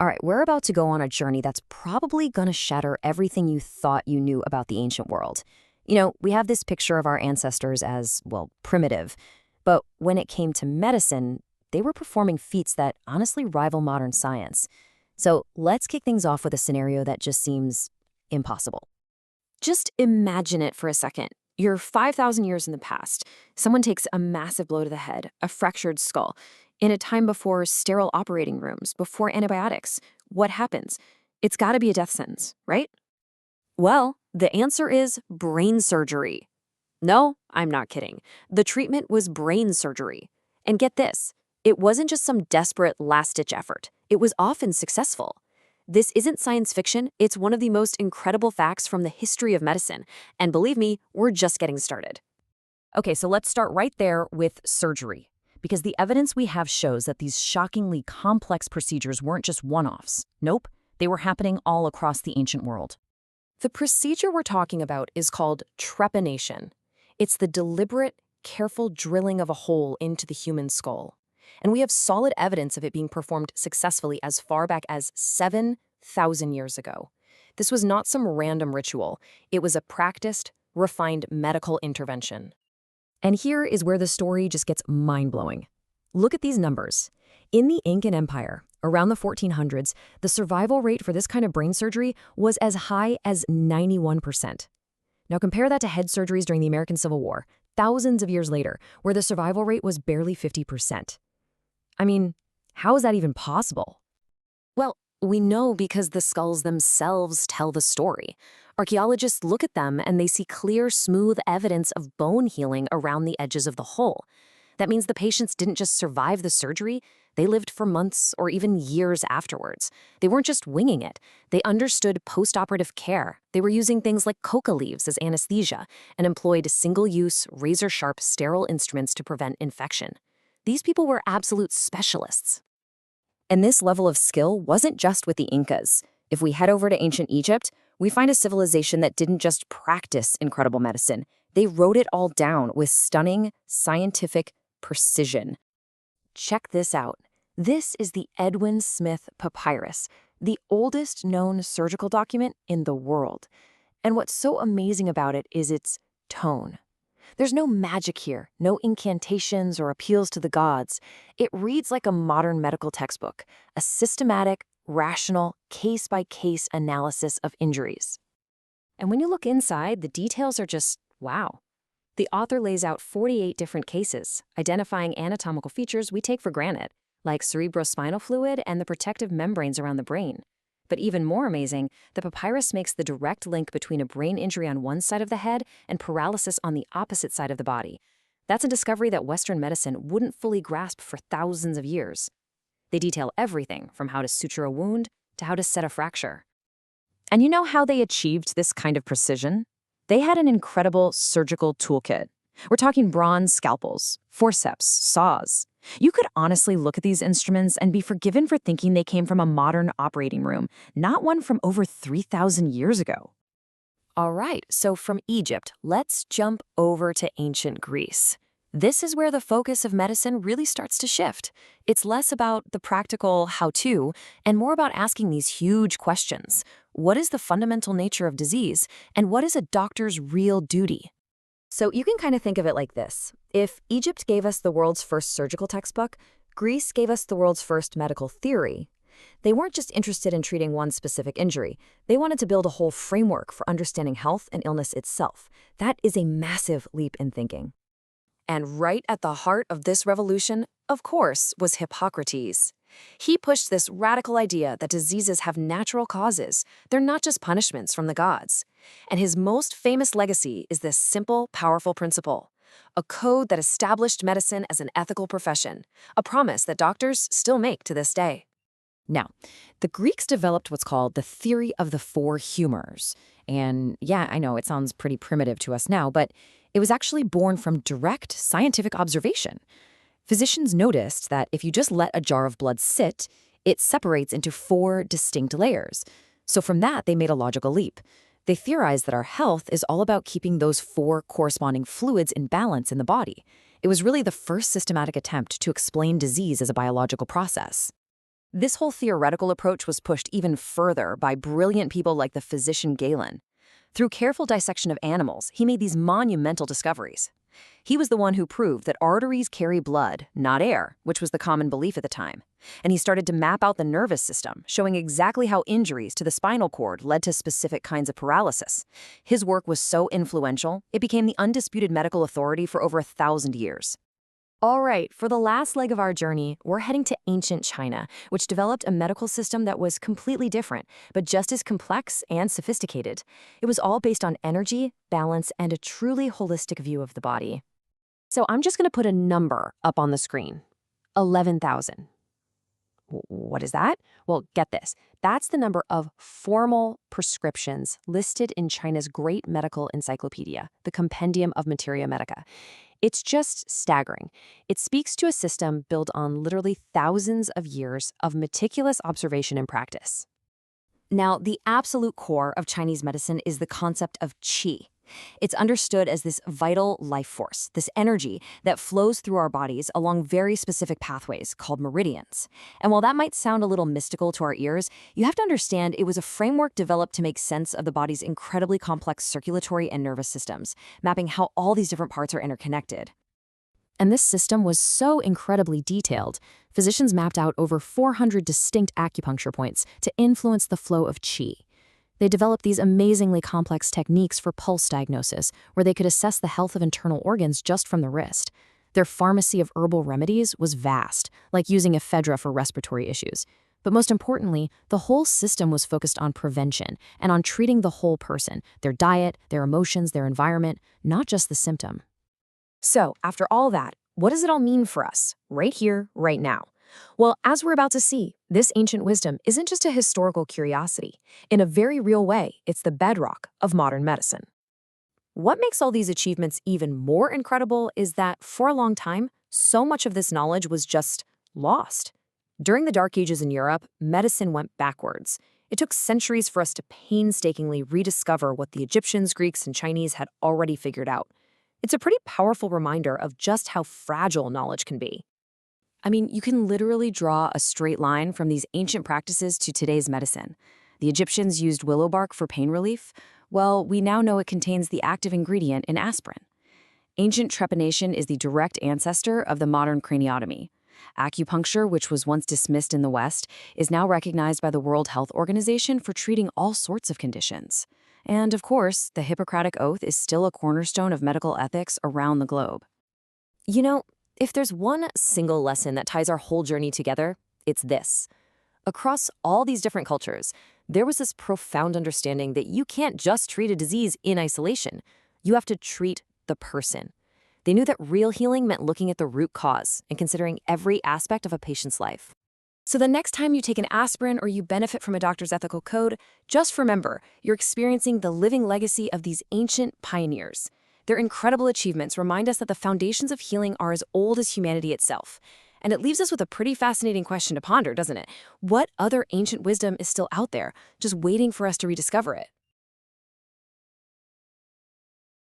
All right, we're about to go on a journey that's probably going to shatter everything you thought you knew about the ancient world. We have this picture of our ancestors as, well, primitive. But when it came to medicine, they were performing feats that honestly rival modern science. So let's kick things off with a scenario that just seems impossible. Just imagine it for a second. You're 5,000 years in the past. Someone takes a massive blow to the head, a fractured skull, in a time before sterile operating rooms, before antibiotics. What happens? It's got to be a death sentence, right? Well, the answer is brain surgery. No, I'm not kidding. The treatment was brain surgery. And get this, it wasn't just some desperate last-ditch effort. It was often successful. This isn't science fiction, it's one of the most incredible facts from the history of medicine. And believe me, we're just getting started. Okay, so let's start right there with surgery, because the evidence we have shows that these shockingly complex procedures weren't just one-offs. Nope, they were happening all across the ancient world. The procedure we're talking about is called trepanation. It's the deliberate, careful drilling of a hole into the human skull. And we have solid evidence of it being performed successfully as far back as 7,000 years ago. This was not some random ritual. It was a practiced, refined medical intervention. And here is where the story just gets mind-blowing. Look at these numbers. In the Incan Empire, around the 1400s, the survival rate for this kind of brain surgery was as high as 91%. Now compare that to head surgeries during the American Civil War, thousands of years later, where the survival rate was barely 50%. I mean, how is that even possible? Well, we know because the skulls themselves tell the story. Archaeologists look at them and they see clear, smooth evidence of bone healing around the edges of the hole. That means the patients didn't just survive the surgery, they lived for months or even years afterwards. They weren't just winging it. They understood post-operative care. They were using things like coca leaves as anesthesia and employed single-use, razor-sharp, sterile instruments to prevent infection. These people were absolute specialists. And this level of skill wasn't just with the Incas. If we head over to ancient Egypt, we find a civilization that didn't just practice incredible medicine. They wrote it all down with stunning, scientific precision. Check this out. This is the Edwin Smith Papyrus, the oldest known surgical document in the world. And what's so amazing about it is its tone. There's no magic here, no incantations or appeals to the gods. It reads like a modern medical textbook, a systematic, rational, case-by-case analysis of injuries. And when you look inside, the details are just wow. The author lays out 48 different cases, identifying anatomical features we take for granted, like cerebrospinal fluid and the protective membranes around the brain. But even more amazing, the papyrus makes the direct link between a brain injury on one side of the head and paralysis on the opposite side of the body. That's a discovery that Western medicine wouldn't fully grasp for thousands of years. They detail everything from how to suture a wound to how to set a fracture. And you know how they achieved this kind of precision? They had an incredible surgical toolkit. We're talking bronze scalpels, forceps, saws. You could honestly look at these instruments and be forgiven for thinking they came from a modern operating room, not one from over 3,000 years ago. All right, so from Egypt, let's jump over to ancient Greece. This is where the focus of medicine really starts to shift. It's less about the practical how-to and more about asking these huge questions. What is the fundamental nature of disease, and what is a doctor's real duty? So you can kind of think of it like this. If Egypt gave us the world's first surgical textbook, Greece gave us the world's first medical theory. They weren't just interested in treating one specific injury. They wanted to build a whole framework for understanding health and illness itself. That is a massive leap in thinking. And right at the heart of this revolution, of course, was Hippocrates. He pushed this radical idea that diseases have natural causes. They're not just punishments from the gods. And his most famous legacy is this simple, powerful principle, a code that established medicine as an ethical profession, a promise that doctors still make to this day. Now, the Greeks developed what's called the theory of the four humors. And yeah, I know it sounds pretty primitive to us now, but it was actually born from direct scientific observation. Physicians noticed that if you just let a jar of blood sit, it separates into four distinct layers. So from that, they made a logical leap. They theorized that our health is all about keeping those four corresponding fluids in balance in the body. It was really the first systematic attempt to explain disease as a biological process. This whole theoretical approach was pushed even further by brilliant people like the physician Galen. Through careful dissection of animals, he made these monumental discoveries. He was the one who proved that arteries carry blood, not air, which was the common belief at the time. And he started to map out the nervous system, showing exactly how injuries to the spinal cord led to specific kinds of paralysis. His work was so influential, it became the undisputed medical authority for over 1,000 years. All right, for the last leg of our journey, we're heading to ancient China, which developed a medical system that was completely different, but just as complex and sophisticated. It was all based on energy, balance, and a truly holistic view of the body. So I'm just going to put a number up on the screen. 11,000. What is that? Well, get this. That's the number of formal prescriptions listed in China's great medical encyclopedia, the Compendium of Materia Medica. It's just staggering. It speaks to a system built on literally thousands of years of meticulous observation and practice. Now, the absolute core of Chinese medicine is the concept of qi. It's understood as this vital life force, this energy that flows through our bodies along very specific pathways called meridians. And while that might sound a little mystical to our ears, you have to understand it was a framework developed to make sense of the body's incredibly complex circulatory and nervous systems, mapping how all these different parts are interconnected. And this system was so incredibly detailed, physicians mapped out over 400 distinct acupuncture points to influence the flow of qi. They developed these amazingly complex techniques for pulse diagnosis, where they could assess the health of internal organs just from the wrist. Their pharmacy of herbal remedies was vast, like using ephedra for respiratory issues. But most importantly, the whole system was focused on prevention and on treating the whole person, their diet, their emotions, their environment, not just the symptom. So, after all that, what does it all mean for us, right here, right now? Well, as we're about to see, this ancient wisdom isn't just a historical curiosity. In a very real way, it's the bedrock of modern medicine. What makes all these achievements even more incredible is that, for a long time, so much of this knowledge was just lost. During the Dark Ages in Europe, medicine went backwards. It took centuries for us to painstakingly rediscover what the Egyptians, Greeks, and Chinese had already figured out. It's a pretty powerful reminder of just how fragile knowledge can be. I mean, you can literally draw a straight line from these ancient practices to today's medicine. The Egyptians used willow bark for pain relief. Well, we now know it contains the active ingredient in aspirin. Ancient trepanation is the direct ancestor of the modern craniotomy. Acupuncture, which was once dismissed in the West, is now recognized by the World Health Organization for treating all sorts of conditions. And of course, the Hippocratic Oath is still a cornerstone of medical ethics around the globe. You know, if there's one single lesson that ties our whole journey together, it's this. Across all these different cultures, there was this profound understanding that you can't just treat a disease in isolation. You have to treat the person. They knew that real healing meant looking at the root cause and considering every aspect of a patient's life. So the next time you take an aspirin or you benefit from a doctor's ethical code, just remember, you're experiencing the living legacy of these ancient pioneers. Their incredible achievements remind us that the foundations of healing are as old as humanity itself. And it leaves us with a pretty fascinating question to ponder, doesn't it? What other ancient wisdom is still out there, just waiting for us to rediscover it?